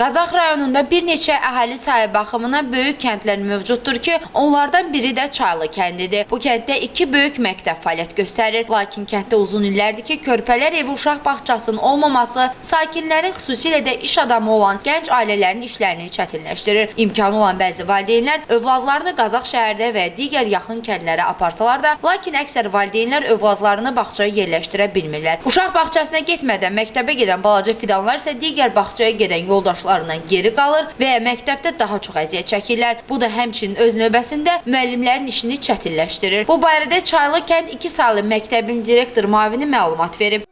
Qazax rayonunda bir neçə əhali sayı baxımından böyük kəndlər mövcuddur ki, onlardan biri də Çaylı kəndidir. Bu kənddə 2 böyük məktəb fəaliyyət göstərir. Lakin kənddə uzun illərdir ki, körpələr evi uşaq bağçasının olmaması sakinlərin, xüsusilə də iş adamı olan gənc ailələrin işlərini çətinləşdirir. İmkanı olan bəzi valideynlər övladlarını Qazax şəhərdə və digər yaxın kəndlərə aparsalar da, lakin əksər valideynlər övladlarını bağçaya yerləşdirə bilmirlər. Uşaq bağçasına getmədən məktəbə gedən balaca fidanlar isə digər bağçaya gedən yoldaşlar geri qalır və məktəbdə daha çox əziyyət çəkirlər. Bu da həmçinin öz növbəsində müəllimlərin işini çətinləşdirir. Bu barədə Çaylı kənd 2 saylı məktəbin direktor müavini məlumat verib.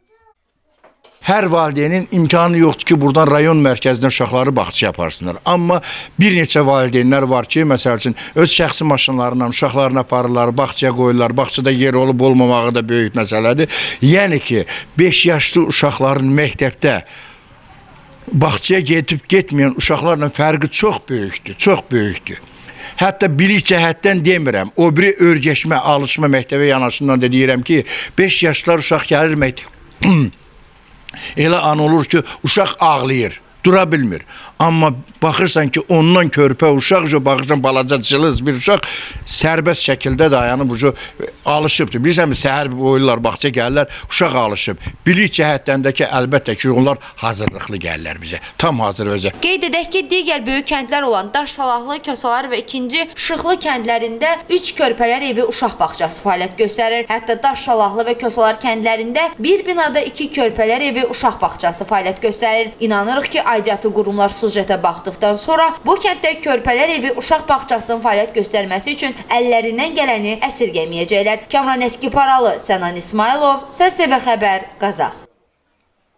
Hər valideynin imkanı yoxdur ki, buradan rayon mərkəzindən uşaqları bağçaya aparsınlar. Amma bir neçə valideynlər var ki, məsəl üçün, öz şəxsi maşınlarla uşaqlarını aparırlar, bağçaya qoyurlar. Bağçada yer olub olmamağı da böyük məsələdir. Yəni ki, 5 yaşlı uşaqların məktəbdə bağçaya gedib getməyən uşaqlarla fərqi çox böyükdür, çox böyükdür. Hətta bilik cəhətdən demirəm, o biri örgəşmə, alışma məktəbə yanaşından da deyirəm ki, 5 yaşlar uşaq gəlir məktəbə. Elə an olur ki, uşaq ağlayır, dura bilmir. Amma baxırsan ki, ondan körpə uşaq, baxırsan balaca cılız bir uşaq sərbəst şəkildə dayanıb, alışıbdır. Bilirsən mi, səhər boyurlar, bağça gəlirlər, uşaq alışıb. Bilik cəhətdən də ki, əlbəttə ki, onlar hazırlıqlı gəlirlər bizə, tam hazır vəziyyət. Qeyd edək ki, digər böyük kəndlər olan Daş Salahlı, Kösalar və 2-ci Şıxlı kəndlərində 3 körpələr evi uşaq bağçası fəaliyyət göstərir. Hətta Daş Salahlı və Kösalar kəndlərində bir binada 2 körpələr evi uşaq bağçası fəaliyyət göstərir. İnanırıq ki, aidiyyatı qurumlar süjetə baxdıqdan sonra bu kənddə körpələr evi uşaq bağçasının fəaliyyət göstərməsi üçün əllərindən gələni əsirgəməyəcəklər. Kamran Eskiparalı, Sənan İsmailov, Səs TV Xəbər, Qazax.